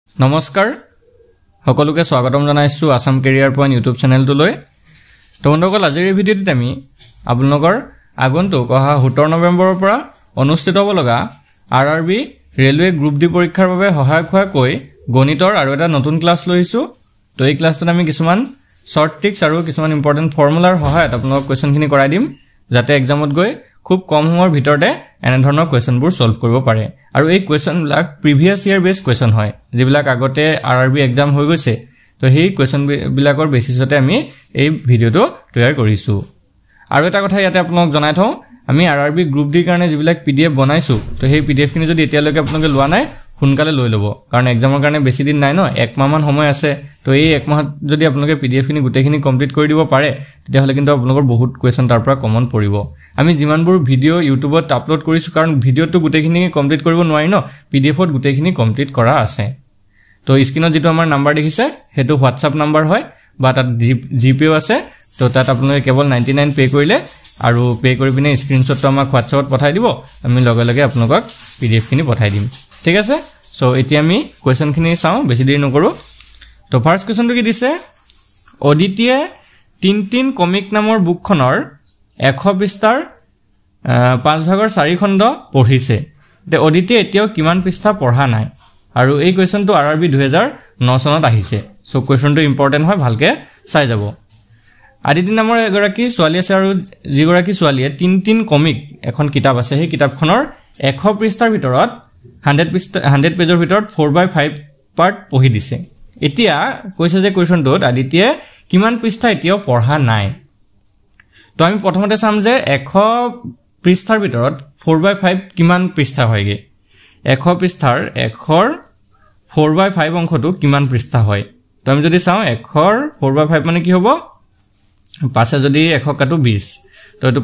নমস্কাৰ সকলোকে স্বাগতম জনাইছো আসাম কেৰিয়াৰ পইণ্ট ইউটিউব চেনেলটোলৈ। তো বন্ধুসকল আজিৰ এই ভিডিঅ'টোত আমি আপোনালোকৰ আগন্তুক অহা 17 নৱেম্বৰৰ পৰা অনুষ্ঠিত হ'ব লগা আৰআৰবি ৰেলৱে গ্ৰুপ ডি পৰীক্ষাৰ বাবে সহায়ক হোৱাকৈ গণিতৰ আৰু এটা নতুন ক্লাছ লৈছো। তো এই ক্লাছটোত আমি কিছুমান শৰ্ট ট্ৰিক্স আৰু কিছুমান ইম্পৰ্টেন্ট ফৰ্মুলাৰ সহায়ত আপোনালোকক কোৱেশ্যনখিনি কৰাই দিম যাতে এক্সামত গৈ খুব কম সময়ৰ ভিতৰতে এনে ধৰণৰ কোৱেশ্যনবোৰ সলভ কৰিব পাৰে। আৰু এই কোৱেশ্যনবিলাক প্ৰিভিয়াস ইয়াৰ বেস কোৱেশ্যন হয় যিবিলাক আগতে আৰআৰবি এক্সাম হৈ গৈছে। তো সেই কোৱেশ্যন বিলাকৰ বেচিছতে আমি এই ভিডিঅ'টো তৈয়াৰ কৰিছো। আৰু এটা কথা ইয়াতে আপোনালোকক জনাই থওঁ, আমি আৰআৰবি গ্ৰুপ ডিৰ কাৰণে যিবিলাক পিডিএফ বনাইছো তো সেই পিডিএফখিনি যদি এতিয়ালৈকে আপোনালোকে লোৱা নাই সোনকালে লৈ ল'ব, কাৰণ এক্সামৰ কাৰণে বেছি দিন নাই ন, এক মাহমান সময় আছে। তো এই এক মাহত যদি আপোনালোকে পিডিএফখিনি গোটেইখিনি কমপ্লিট কৰি দিব পাৰে তেতিয়াহ'লে কিন্তু আপোনালোকৰ বহুত কুৱেশ্যন তাৰ পৰা কমন পৰিব। আমি যিমানবোৰ ভিডিঅ' ইউটিউবত আপলোড কৰিছো, কাৰণ ভিডিঅ'টো গোটেইখিনি কমপ্লিট কৰিব নোৱাৰি ন, পিডিএফত গোটেইখিনি কমপ্লিট কৰা আছে। তো স্ক্ৰীনত যিটো আমাৰ নাম্বাৰ দেখিছে সেইটো হোৱাটছআপ নাম্বাৰ হয় বা তাত জিপেও আছে। তো তাত আপোনালোকে কেৱল 99 পে' কৰিলে আৰু পে' কৰি পিনে স্ক্ৰীনশ্বটটো আমাক হোৱাটছআপত পঠাই দিব, আমি লগে লগে আপোনালোকক পিডিএফখিনি পঠাই দিম। ঠিক আছে। সো এতিয়া আমি কোৱেশ্যনখিনি চাওঁ, বেছি দেৰি নকৰোঁ। তো ফাৰ্ষ্ট কোৱেশ্যনটো কি দিছে, অদিতিয়ে টিনটিন কমিক নামৰ বুকখনৰ 100 পৃষ্ঠাৰ 5/4 খণ্ড পঢ়িছে। তে অদিতিয়ে এতিয়াও কিমান পৃষ্ঠা পঢ়া নাই? আৰু এই কুৱেশ্যনটো আৰআৰবি 2009 চনত আহিছে। সো কুৱেশ্যনটো ইম্পৰ্টেণ্ট হয়, ভালকৈ চাই যাব। আদিতি নামৰ এগৰাকী ছোৱালী আছে আৰু যিগৰাকী ছোৱালীয়ে টিনটিন কমিক এখন কিতাপ আছে, সেই কিতাপখনৰ 100 পৃষ্ঠাৰ ভিতৰত 100 পেজৰ ভিতৰত 4/5 পাৰ্ট পঢ়ি দিছে। এতিয়া কৈছে যে কুৱেশ্যনটোত আদিতিয়ে কিমান পৃষ্ঠা এতিয়াও পঢ়া নাই। তো আমি প্ৰথমতে চাম যে 100 পৃষ্ঠাৰ ভিতৰত 4/5 কিমান পৃষ্ঠা হয়গে। 100 পৃষ্ঠাৰ 100ৰ 4/5 অংশটো কিমান পৃষ্ঠা হয়। তো আমি যদি চাওঁ 100ৰ 4/5 মানে কি হ'ব, 5 যদি 100 কাটো 20, তো এইটো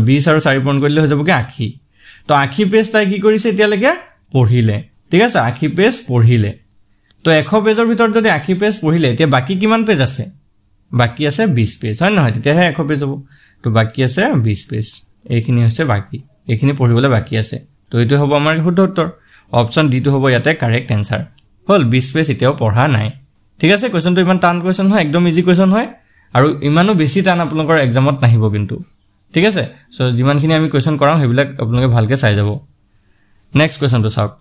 20 আৰু 4 পূৰণ কৰিলে হৈ যাবগে 80। তো 80 পেজ তাই কি কৰিছে এতিয়ালৈকে পঢ়িলে। ঠিক আছে, 80 পেজ পঢ়িলে। তো 100 পেজৰ ভিতৰত যদি 80 পেজ পঢ়িলে, এতিয়া বাকী কিমান পেজ আছে? বাকী আছে 20 পেজ, হয় নহয়? তেতিয়াহে 100 পেজ হ'ব। তো বাকী আছে 20 পেজ, এইখিনি হৈছে বাকী, এইখিনি পঢ়িবলৈ বাকী আছে। তো এইটো হ'ব আমাৰ শুদ্ধ উত্তৰ, অপশ্যন ডিটো হ'ব ইয়াতে কাৰেক্ট এনচাৰ। হ'ল 20 পেজ এতিয়াও পঢ়া নাই। ঠিক আছে, কুৱেশ্যনটো ইমান টান কুৱেশ্যন হয়, একদম ইজি কুৱেশ্যন হয় আৰু ইমানো বেছি টান আপোনালোকৰ এক্সামত নাহিব কিন্তু। ঠিক আছে। সো যিমানখিনি আমি কুৱেশ্যন কৰাওঁ সেইবিলাক আপোনালোকে ভালকৈ চাই যাব। নেক্সট কুৱেশ্যনটো চাওক,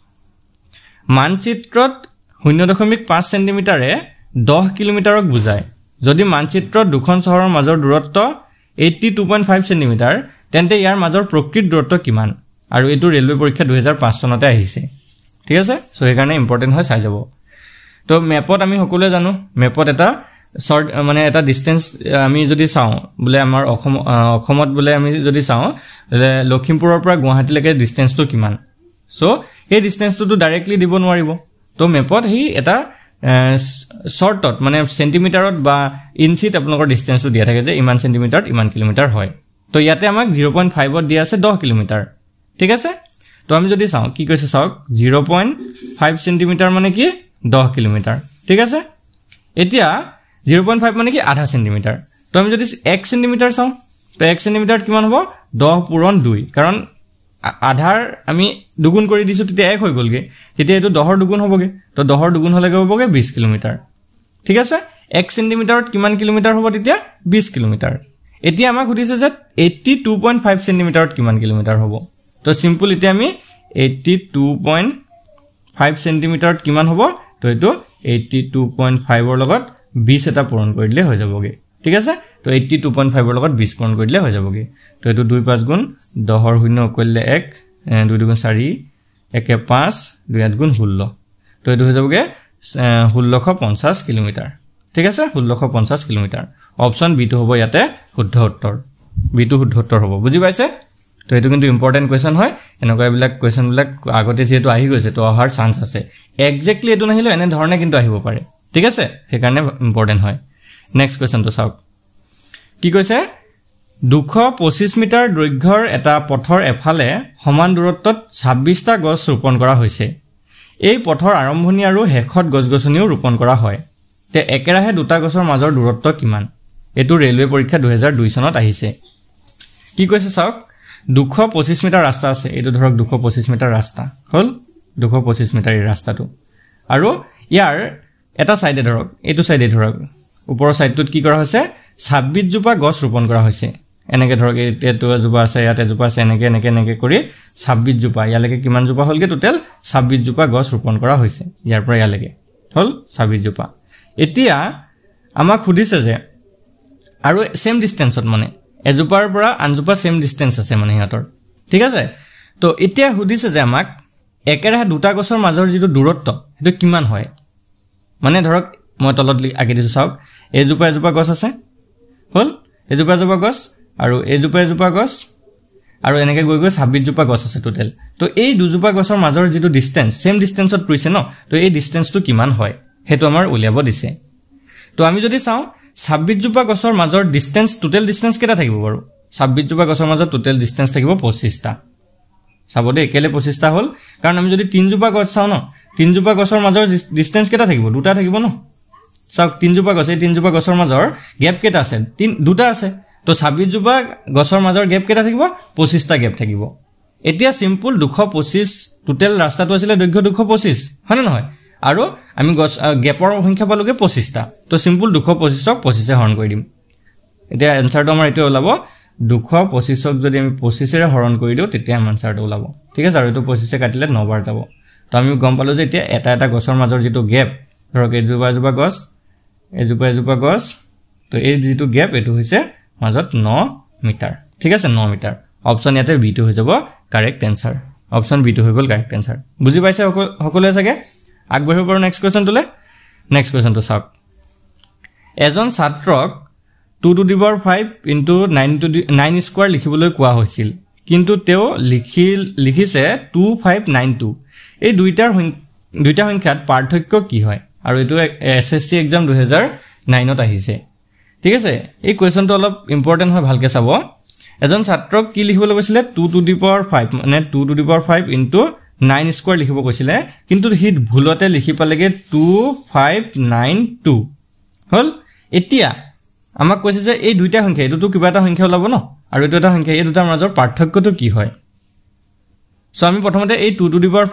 মানচিত্ৰত 0.5 চেণ্টিমিটাৰে 10 কিলোমিটাৰক বুজায়। যদি মানচিত্ৰত দুখন চহৰৰ মাজৰ দূৰত্ব 82.5 চেণ্টিমিটাৰ, তেন্তে ইয়াৰ মাজৰ প্ৰকৃত দূৰত্ব কিমান? আৰু এইটো ৰেলৱে পৰীক্ষা 2005 চনতে আহিছে। ঠিক আছে। সো সেইকাৰণে ইম্পৰ্টেণ্ট হয়, চাই যাব। তো মেপত আমি সকলোৱে জানো, মেপত এটা শৰ্ট মানে এটা ডিষ্টেঞ্চ আমি যদি চাওঁ বোলে আমাৰ অসমত বোলে আমি যদি চাওঁ লখিমপুৰৰ পৰা গুৱাহাটীলৈকে ডিষ্টেঞ্চটো কিমান। সো সেই ডিষ্টেঞ্চটোতো ডাইৰেক্টলি দিব নোৱাৰিব। তো মেপত সেই এটা শ্বৰ্টত মানে চেণ্টিমিটাৰত বা ইঞ্চিত আপোনালোকৰ ডিষ্টেঞ্চটো দিয়া থাকে যে ইমান চেণ্টিমিটাৰত ইমান কিলোমিটাৰ হয়। তো ইয়াতে আমাক 0.5ত দিয়া আছে 10 কিলোমিটাৰ। ঠিক আছে। তো আমি যদি চাওঁ কি কৈছে চাওক, 0.5 চেণ্টিমিটাৰ মানে কি 10 কিলোমিটাৰ। ঠিক আছে। এতিয়া 0.5 মানে কি আধা চেণ্টিমিটাৰ। তো আমি যদি 1 চেণ্টিমিটাৰ চাওঁ, তো 1 চেণ্টিমিটাৰত কিমান হ'ব? 10 পূৰণ 2, কাৰণ আধাৰ আমি দুগুণ কৰি দিছোঁ, তেতিয়া 1 হৈ গ'লগৈ, তেতিয়া এইটো 10ৰ দুগুণ হ'বগৈ। তো 10ৰ দুগুণ হ'লেগৈ হ'বগৈ 20 কিলোমিটাৰ। ঠিক আছে। 1 চেণ্টিমিটাৰত কিমান কিলোমিটাৰ হ'ব তেতিয়া? 20 কিলোমিটাৰ। এতিয়া আমাক সুধিছে যে 82.5 চেণ্টিমিটাৰত কিমান কিলোমিটাৰ হ'ব। তো চিম্পল এতিয়া আমি 82.5 চেণ্টিমিটাৰত কিমান হ'ব, তো এইটো 82.5ৰ লগত 20 এটা পূৰণ কৰি দিলে হৈ যাবগৈ। ঠিক আছে। তো 82.5ৰ লগত 20 পূৰণ কৰি দিলে হৈ যাবগৈ। তো এইটো 2 5 গুণ 10ৰ 0 কৰিলে 1, 2 2 গুণ 4, 1 5, 2 8 গুণ 16। তো এইটো হৈ যাবগৈ 1650 কিলোমিটাৰ। ঠিক আছে, 1650 কিলোমিটাৰ। অপশ্যন বিটো হ'ব ইয়াতে শুদ্ধ উত্তৰ, বিটো শুদ্ধ উত্তৰ হ'ব। বুজি পাইছে? তো এইটো কিন্তু ইম্পৰ্টেণ্ট কুৱেশ্যন হয়। এনেকুৱা এইবিলাক কুৱেশ্যনবিলাক আগতে যিহেতু আহি গৈছে তো অহাৰ চান্স আছে। একজেক্টলি এইটো নাহিলেও এনেধৰণে কিন্তু আহিব পাৰে। ঠিক আছে, সেইকাৰণে ইম্পৰ্টেণ্ট হয়। নেক্সট কুৱেশ্যনটো চাওক কি কৈছে, 225 মিটাৰ দৈৰ্ঘ্যৰ এটা পথৰ এফালে সমান দূৰত্বত 26টা গছ ৰোপণ কৰা হৈছে। এই পথৰ আৰম্ভণি আৰু শেষত গছ গছনিও ৰোপণ কৰা হয়। তে একেৰাহে দুটা গছৰ মাজৰ দূৰত্ব কিমান? এইটো ৰেলৱে পৰীক্ষা 2002 চনত আহিছে। কি কৈছে চাওক, 225 মিটাৰ ৰাস্তা আছে, এইটো ধৰক 225 মিটাৰ ৰাস্তা হ'ল, 225 মিটাৰ এই ৰাস্তাটো, আৰু ইয়াৰ এটা সাইডে ধৰক এটো সাইডে ধৰক ওপৰৰ সাইডটোত কি কৰা হৈছে 26 জোপা গছ ৰোপণ কৰা হৈছে এনেকে ধৰক এটো জোপা আছে ইয়াতে জোপা আছে এনেকে কৰি 26 জোপা ইয়ালৈকে কিমান জোপা হলগে টোটাল 26 জোপা গছ ৰোপণ কৰা হৈছে ইয়াৰ পৰা ইয়ালৈকে হল 26 জোপা এতিয়া আমাক খুদিছে যে আৰু সেম ডিসটেন্সত মানে এজোপাৰ পৰা আনজোপা সেম ডিসটেন্স আছে মানে হিহঁতৰ ঠিক আছে তো এতিয়া খুদিছে যে আমাক একেৰাহে দুটা গছৰ মাজৰ যিটো দূৰত্ব হেতু কিমান হয় মানে ধৰক মই তলত আগে দিছো চাওক এজোপা গছ আছে হল এজোপা গছ আৰু এজোপা গছ আৰু এনেকে গৈ 26 জোপা গছ আছে টোটাল তো এই দুজোপা গছৰ মাজৰ যিটো ডিসটেন্স সেম ডিসটেন্সত পৰিছে ন তো এই ডিসটেন্সটো কিমান হয় হেতু আমাৰ উলিয়াব দিছে তো আমি যদি চাও 26 জোপা গছৰ মাজৰ ডিসটেন্স টোটাল ডিসটেন্স কেটা থাকিব বাৰু 26 জোপা গছৰ মাজৰ টোটাল ডিসটেন্স থাকিব 25 টা সাবদে একেলে 25 টা হল কাৰণ আমি যদি 3 জোপা গছ চাও ন 3 জোপা গছৰ মাজৰ ডিসটেন্স কেটা থাকিব দুটা থাকিব ন চাওক 3 জোপা গছ এই 3 জোপা গছৰ মাজৰ গ্যাপ কেটা আছে দুটা আছে তো 26 জোপা গছৰ মাজৰ গ্যাপ কেটা থাকিব 25 টা গ্যাপ থাকিব এতিয়া সিম্পল 225 টোটাল ৰাস্তাটো আছিল দৈৰ্ঘ্য 225 হয়নে নহয় আৰু আমি গছ গ্যাপৰ সংখ্যা পালোগে 25 টা তো সিম্পল 225ক 25 এ হৰণ কৰি দিম এতিয়া আনসাৰটো আমাৰ এটো ওলাব 225ক যদি আমি 25 এৰে হৰণ কৰি দিও তেতিয়া আনসাৰটো ওলাব ঠিক আছে আৰু এটো 25 এ কাটিলে 9 বাৰ যাব তো আমি গম পালো যে এতিয়া এটা গছৰ মাজৰ যেটো গ্যাপ ধৰক এজোপা গছ তো এই যেটো গ্যাপ এটো হৈছে মাজত 9 মিটাৰ ঠিক আছে 9 মিটাৰ অপচন ইয়াতে বি টো হৈ যাব কারেক্ট आंसर অপচন বি টো হৈ গল কারেক্ট आंसर বুজি পাইছে সকলোৱে চাগে আগবাঢ়িব পাৰো নেক্সট কোৱেশ্চন তুলে নেক্সট কোৱেশ্চন তো চাওক এজন ছাত্ৰক 2 to the power 5 into 9 square লিখিবলৈ কোৱা হৈছিল কিন্তু তেও লিখিছে 2592 এই দুইটা সংখ্যাত পাৰ্থক্য কি হয় আৰু এটো এসএসসি এক্সাম 2009 ত আহিছে ঠিক আছে এই কোৱেশ্চনটো অলপ ইম্পৰ্টেন্ট হয় ভালকে চাব এজন ছাত্ৰক কি লিখিবলৈ কৈছিলে 2 টু দি পাৱাৰ 5 মানে 2 to the power 5 into 9 square লিখিব কৈছিলে কিন্তু হি ভুলতে লিখি পালেগে 2592 হল এতিয়া আমাক কৈছে যে এই দুইটা সংখ্যা এটো কিবা এটা সংখ্যা ওলাব ন আৰু এটো এটা সংখ্যা এই দুটাৰ মাজৰ পাৰ্থক্যটো কি হয় সো আমি প্ৰথমতে এই 2 টু দি পাৱাৰ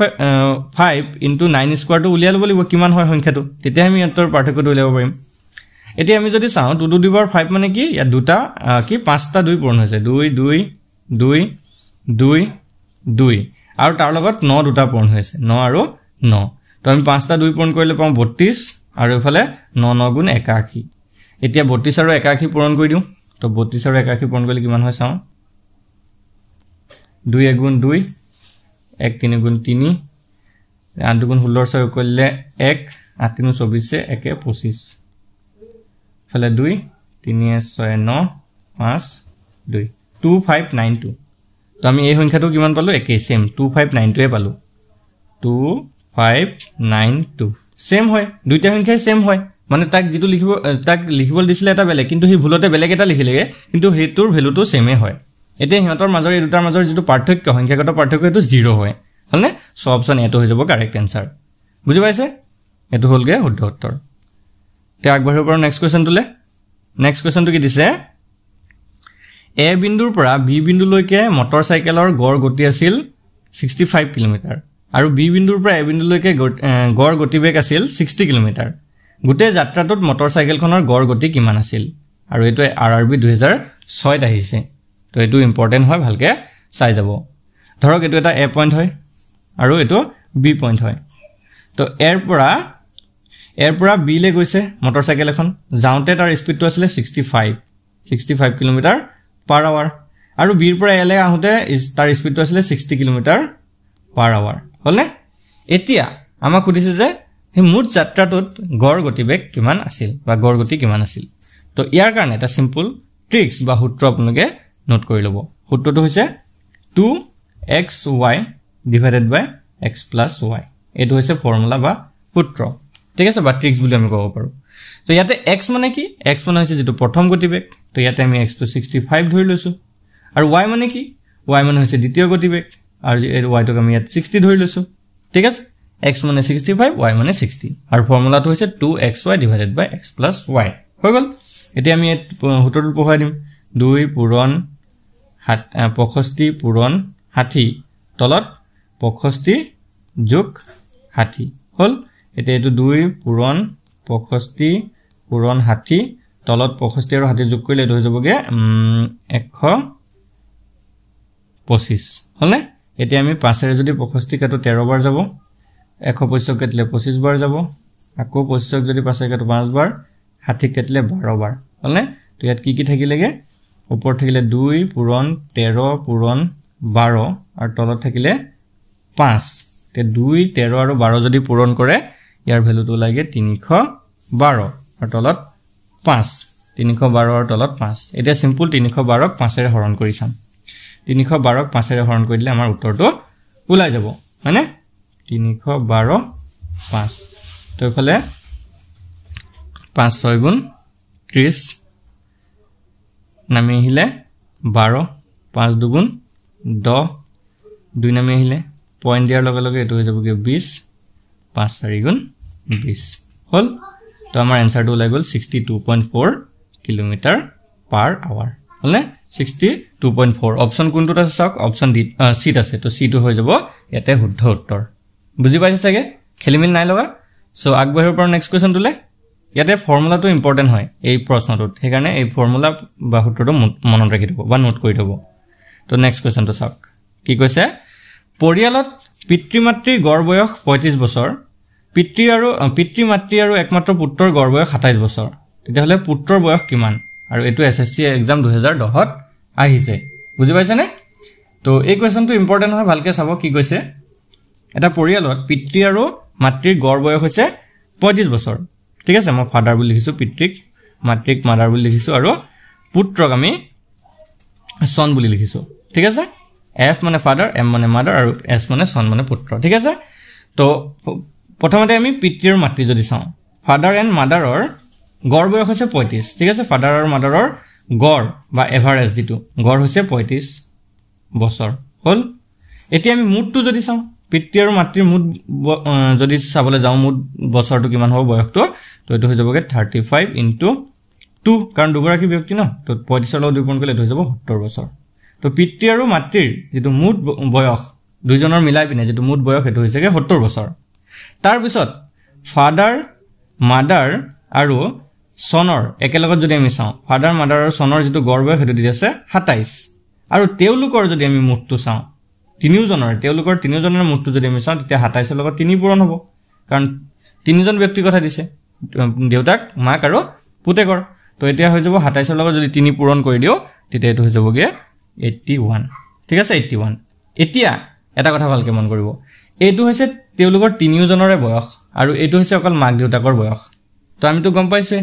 5 ইনটু 9 স্কয়াৰটো উলিয়াই লব লাগিব কিমান হয় সংখ্যাটো তেতিয়া আমি এতৰ পাৰ্থক্যটো উলিয়াব পাৰিম এতিয়া আমি যদি চাও 2 টু দি পাৱাৰ 5 মানে কি ইয়া দুটা কি পাঁচটা 2 পূৰণ হৈছে 2 2 2 2 2 আৰু তাৰ লগত 9 দুটা পূৰণ হৈছে 9 আৰু 9 তো আমি পাঁচটা 2 পূৰণ কৰিলে পাম 32 আৰু এফালে 9 9 গুণ 81 এতিয়া 32 আৰু 81 পূৰণ কৰি দিও তো 32 আৰু 81 পূৰণ কৰিলে কিমান হয় চাও 2 গুণ 2 1 3 গুণ 3 8 গুণ 16 6 কৰিলে 1 8 3 24 1 25 ফলে 2 3 6 9 5 2 2592 তো আমি এই সংখ্যাটো কিমান পালো একে সেম 2592 এ পালো 2592 সেম হয় দুইটা সংখ্যাই সেম হয় মানে তাক যেটো লিখিবল দিছিলে এটা বেলেগ কিন্তু হি ভুলতে বেলেগ এটা লিখিলেগে কিন্তু হেতুৰ ভ্যালুটো সেমে হয় এতিয়া হিহঁতৰ মাজৰ এই দুটাৰ মাজৰ যেটো পাৰ্থক্য সংখ্যাগত পাৰ্থক্য এটো 0 হয় হলনে সো অপচন এটো হৈ যাব কাৰেক্ট आंसर বুজি পাইছে এটো হলগে শুদ্ধ উত্তৰ তে আগবাঢ়িব পাৰো নেক্সট কোৱেশ্চন তুলে নেক্সট কোৱেশ্চনটো কি দিছে এ বিন্দুৰ পৰা বি বিন্দুলৈকে মটৰচাইকেলৰ গড় গতি আছিল 65 কিলোমিটাৰ আৰু বি বিন্দুৰ পৰা এ বিন্দুলৈকে গড় গতিবেগ আছিল 60 কিলোমিটাৰ গুটে যাত্ৰাটোত মটৰচাইকেলখনৰ গড় গতি কিমান আছিল আৰু এটো আৰআৰবি 2006 ত আহিছে তো এটো ইম্পৰ্টেন্ট হয় ভালকে চাই যাব ধৰক এটো এটা এ পইণ্ট হয় আৰু এটো বি পইণ্ট হয় তো এৰ পৰা বি লে গৈছে মটৰচাইকেল এখন যাওঁতে তাৰ স্পিডটো আছিল 65 কিলোমিটাৰ পাৰ আৱাৰ আৰু বিৰ পৰা এলে আহোতে তাৰ স্পিডটো আছিল 60 কিলোমিটাৰ পাৰ আৱাৰ হলনে এতিয়া আমাক খুদিছে যে হে মুঠ যাত্ৰাটোত গড় গতিবেগ কিমান আছিল বা গড় গতি কিমান আছিল তো ইয়াৰ কাৰণে এটা সিম্পল ট্ৰিক্স বা সূত্ৰ আপোনালোকে নোট কৰি লব সূত্ৰটো হৈছে 2xy ডিভাইডেড বাই x plus y এটো হৈছে ফৰ্মুলা বা সূত্ৰ ঠিক আছে বা ট্ৰিক্স বুলি আমি ক'ব পাৰো তো ইয়াতে x মানে কি x মানে হৈছে যেটো প্ৰথম গতিবেগ তো ইয়াতে আমি x টো 65 ধৰি লৈছো আৰু y মানে কি y মানে হৈছে দ্বিতীয় গতিবেগ আৰু y টো আমি ইয়াত 60 ধৰি লৈছো ঠিক আছে x মানে 65 y মানে 60 আৰু ফৰ্মুলাটো হৈছে 2xy ডিভাইডেড বাই x plus y হৈ গল এতিয়া আমি সূত্ৰটো পঢ়াই দিম 2 পূৰণ 65 পূৰণ 60 তলত 65 যোগ 60 হল এতিয়া এটো 2 পূৰণ 65 পূৰণ 60 তলত 65 আৰু 60 যোগ কৰিলে এটো হৈ যাবগে 125 হলনে এতিয়া আমি 5 এৰে যদি 65 কাটো 13 বাৰ যাব 125 কাটিলে 25 বাৰ যাব আকৌ 25 যদি 5 কাটো 5 বাৰ 60 কাটিলে 12 বাৰ হলনে তো ইয়াত কি থাকিলেগে ওপৰ থাকিলে 2 পূৰণ 13 পূৰণ 12 আৰু তলত থাকিলে 5 তে 2 13 আৰু 12 যদি পূৰণ কৰে ইয়াৰ ভ্যালুটো লাগে 312 আৰু তলত 5 312 আৰু তলত 5 এটা সিম্পল 312 ক 5 এৰে হৰণ কৰি চাম 312 ক 5 এৰে হৰণ কৰিলে আমাৰ উত্তৰটো ওলাই যাব মানে 312 5 তো ইফালে 5 6 গুণ 30 নামি আহিলে 12 5 দুগুণ 10 2 নামি আহিলে পয়েন্ট দিয়াৰ লগে লগে এটো হৈ যাবগে 20 5 4 গুণ 20 হল তো আমাৰ আনসাৰটো ওলাই গল 62.4 কিলোমিটাৰ পাৰ আৱাৰ হলনে 62.4 অপচন কোনটোত আছে চাওক অপচন ডি সিট আছে তো সিটো হৈ যাব ইয়াতে শুদ্ধ উত্তৰ বুজি পাইছে চাগে খেলিমিল নাই লগা সো আগবাঢ়িৰ পৰা নেক্সট কোৱেশ্চন তুলে ইয়াতে ফৰ্মুলাটো ইম্পৰ্টেন্ট হয় এই প্ৰশ্নটোত হেকাৰণে এই ফৰ্মুলা বা সূত্ৰটো মনত ৰাখি থব বা নোট কৰি থব তো নেক্সট কোৱেশ্চনটো চাওক কি কৈছে পৰিয়ালত পিতৃ মাতৃৰ গড় বয়স 35 বছৰ পিতৃ মাতৃ আৰু একমাত্ৰ পুত্ৰৰ গড় বয়স 27 বছৰ তেতিয়াহলে পুত্ৰৰ বয়স কিমান আৰু এটো এসএসসি এক্সাম 2010 ত আহিছে বুজি পাইছানে তো এই কোৱেশ্চনটো ইম্পৰ্টেন্ট হয় ভালকে চাব কি কৈছে এটা পৰিয়ালত পিতৃ আৰু মাতৃৰ গড় বয়স হৈছে 35 বছৰ ঠিক আছে মই ফাদাৰ বুলি লিখিছো পিতৃক মাতৃক মাদাৰ বুলি লিখিছো আৰু পুত্ৰক আমি সন বুলি লিখিছো ঠিক আছে এফ মানে ফাদাৰ এম মানে মাদাৰ আৰু এস মানে সন মানে পুত্ৰ ঠিক আছে তো প্ৰথমতে আমি পিতৃ আৰু মাতৃ যদি চাও ফাদাৰ এণ্ড মাদাৰৰ গড় বয়স হৈছে 35 ঠিক আছে ফাদাৰ আৰু মাদাৰৰ গড় বা এভাৰেজ যেটো গড় হৈছে 35 বছৰ হল এতিয়া আমি মুডটো যদি চাও পিতৃ আৰু মাতৃৰ মুড যদি চাবলৈ যাও মুড বছৰটো কিমান হ'ব বয়সটো তো এটো হৈ যাবগে 35 * 2 কাৰণ দুগৰাকী ব্যক্তি ন তো 35 ৰ লগত 2 পূৰণ কৰিলে হৈ যাব 70 বছৰ তো পিতৃ আৰু মাতৃৰ যেটো মুড বয়স দুইজনৰ মিলাই পিনে যেটো মুড বয়স এটো হৈছেগে 70 বছৰ তাৰ পিছত ফাদাৰ মাদাৰ আৰু সনৰ একেলগত যদি আমি চাও ফাদাৰ মাদাৰ আৰু সনৰ যেটো গড় বয়স এটো দি আছে 27 আৰু তেওলোকৰ যদি আমি মুডটো চাও তেওঁলোকৰ তিনিজনৰ মুডটো যদি আমি চাও তেতিয়া 27 ৰ লগত 3 পূৰণ হ'ব কাৰণ তিনিজন ব্যক্তিৰ কথা দিছে দেউতাক মাক আৰু পুতেকৰ তো এতিয়া হৈ যাব 27 ৰ লগত যদি 3 পূৰণ কৰি দিও তেতিয়া এটো হৈ যাবগে 81 ঠিক আছে 81 এতিয়া এটা কথা ভালকে মন কৰিব এটো হৈছে তেওঁলোকৰ তিনিজনৰে বয়স আৰু এটো হৈছে অকল মাক দেউতাকৰ বয়স তো আমি তো গম পাইছে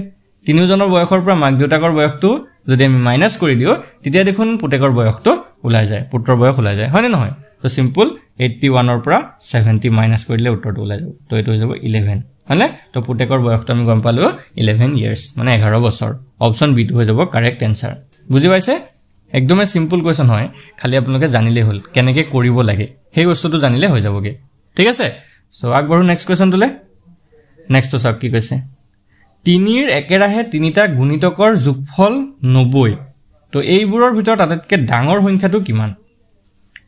তিনিজনৰ বয়সৰ পৰা মাক দেউতাকৰ বয়সটো যদি আমি মাইনাস কৰি দিও তেতিয়া দেখোন পুতেকৰ বয়সটো ওলাই যায় পুত্ৰৰ বয়স ওলাই যায় হয়নে নহয় তো সিম্পল 81 ৰ পৰা 70 মাইনাস কৰিলে উত্তৰটো ওলাই যাব তো এটো হৈ যাব 11 হলে তো পুতেকৰ বয়সটো আমি গম পালো 11 ইয়াৰ্স মানে 11 বছৰ অপচন বি টো হৈ যাব কাৰেক্ট আনসাৰ বুজি পাইছে একদমে সিম্পল কোৱেশ্চন হয় খালি আপোনালোকে জানিলে হল কেনেকে কৰিব লাগে সেই বস্তুটো জানিলে হৈ যাবগে ঠিক আছে সো আগবাঢ়ো নেক্সট কোৱেশ্চন তুলে নেক্সট তো চাওক কি কৈছে 3 ৰ একেৰাহে তিনিটা গুণিতকৰ যোগফল 90 তো এইবোৰৰ ভিতৰত আটাইতকৈ ডাঙৰ সংখ্যাটো কিমান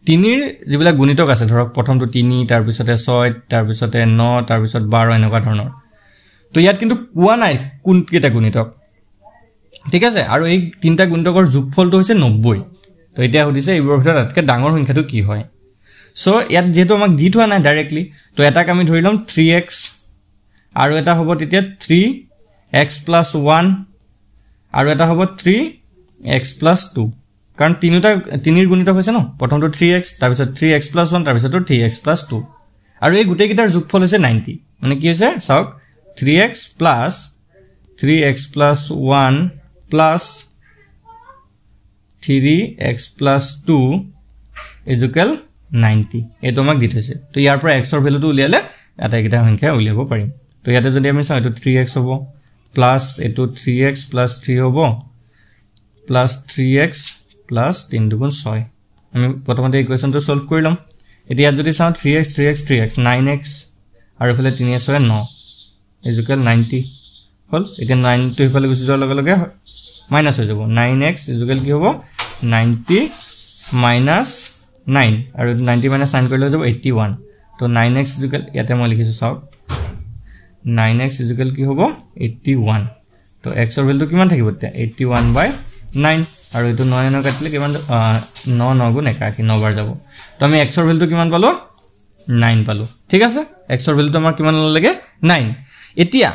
3 ৰ যিবিলাক গুণিতক আছে ধৰক প্ৰথমটো 3 তাৰ পিছতে 6 তাৰ পিছতে 9 তাৰ পিছত 12 এনেকুৱা ধৰণৰ তো ইয়াত কিন্তু কোৱা নাই কোন কেইটা গুণিতক ঠিক আছে আৰু এই তিনিটা গুণিতকৰ যোগফলটো হৈছে 90 তো এতিয়া সুধিছে এইবোৰৰ ভিতৰত আটাইতকৈ ডাঙৰ সংখ্যাটো কি হয় সো ইয়াত যেটো আমাক দি থোৱা নাই ডাইৰেক্টলি তো এটাক আমি ধৰি লম 3x আৰু এটা হ'ব তেতিয়া 3x + 1 আৰু এটা হ'ব 3x + 2 কাৰণ তিনিৰ গুণিতক হৈছে ন প্ৰথমটো 3x তাৰ পিছত 3x + 1 তাৰ পিছত 3x + 2 আৰু এই গুটেই কিটাৰ যোগফল হৈছে 90 মানে কি হৈছে চাওক 3x + 1 + 3x + 2 ইকুৱেল 90 এটো আমাক দি থৈছে তো ইয়াৰ পৰা x ৰ ভ্যালুটো উলিয়ালে আটাইকেইটা সংখ্যা উলিয়াব পাৰিম তো ইয়াতে যদি আমি চাও এটো 3x হ'ব প্লাস এটো 3x + 3 হ'ব প্লাস 3x প্লাস 3 দুগুণ 6 আমি প্ৰথমতে ইকুৱেশনটো সলভ কৰি লম এতিয়া যদি চাও 3x 9x আৰু ইফালে 3x 9 ইকুৱেল 90 হল এতিয়া 9 টো ইফালে গুচি যোৱাৰ লগে লগে মাইনাস হৈ যাব 9x ইকুৱেল কি হ'ব 90 minus 9 আৰু 90 minus 9 কৰিলে হৈ যাব 81 তো 9x ইকুৱেল ইয়াতে মই লিখিছো চাওক 9x = কি হ'ব 81 তো x ৰ ভ্যালু কিমান থাকিব তেতিয়া 81/9 আৰু এটো 9 9 কাটিলে কিমান 9 9 গুণ 81 9 বাৰ যাব তো আমি x ৰ ভ্যালু কিমান পালো 9 পালো ঠিক আছে x ৰ ভ্যালুটো আমাৰ কিমান লাগে 9 এতিয়া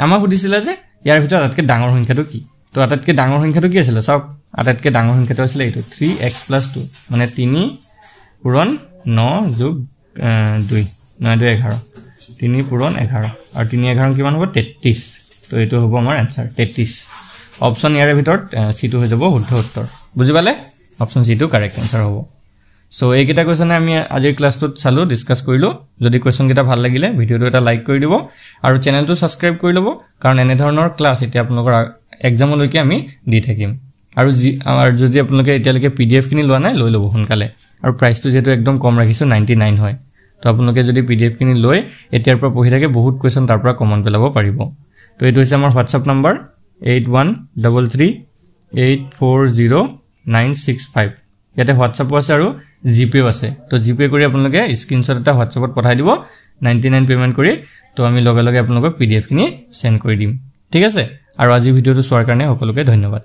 আমাক সুধিছিল যে ইয়াৰ ভিতৰত আটাইতকৈ ডাঙৰ সংখ্যাটো কি তো আটাইতকৈ ডাঙৰ সংখ্যাটো কি আছিল চাওক আটাইতকৈ ডাঙৰ সংখ্যাটো আছিল এইটো 3x + 2 মানে 3 পূৰণ 9 যোগ 2 9 2 11 3 পূৰণ 11 আৰু 3 11 কিমান হ'ব 33 তো এইটো হ'ব আমাৰ आंसर 33 অপচন ইয়াৰে ভিতৰত C2 হৈ যাব শুদ্ধ উত্তৰ বুজি পালে অপচন C2 কাৰেক্ট आंसर হ'ব সো এইকেইটা কোৱেশ্যনে আমি আজিৰ ক্লাছটোত চালো ডিসকাস কৰিলো যদি কোৱেশ্যন কেইটা ভাল লাগিলে ভিডিওটো এটা লাইক কৰি দিব আৰু চেনেলটো সাবস্ক্ৰাইব কৰি ল'ব কাৰণ এনে ধৰণৰ ক্লাছ এতিয়া আপোনালোকৰ এক্সামলৈকে আমি দি থাকিম আৰু যদি আপোনালোকে এতিয়ালৈকে PDF কিনি লোৱা নাই লৈ ল'ব সোনকালে আৰু প্ৰাইচটো যেটো একদম কম ৰাখিছো 99 হয় তো আপোনালোকে যদি PDF কিনি লৈ এতিয়াৰ পৰা পঢ়ি থাকে বহুত কোৱেশ্যন তাৰ পৰা কমন পেলাব পাৰিব তো এইটো হৈছে আমাৰ WhatsApp নম্বৰ 8133840965 ইয়াতে WhatsApp আছে আৰু GPay আছে তো GPay কৰি আপোনালোকে স্ক্ৰিনশ্বট এটা WhatsAppত পঠাই দিব 99 পেমেন্ট কৰি তো আমি লগে লগে আপোনালোকক PDF কিনি সেন্ড কৰি দিম ঠিক আছে আৰু আজি ভিডিওটো চোৱাৰ কাৰণে সকলোকে ধন্যবাদ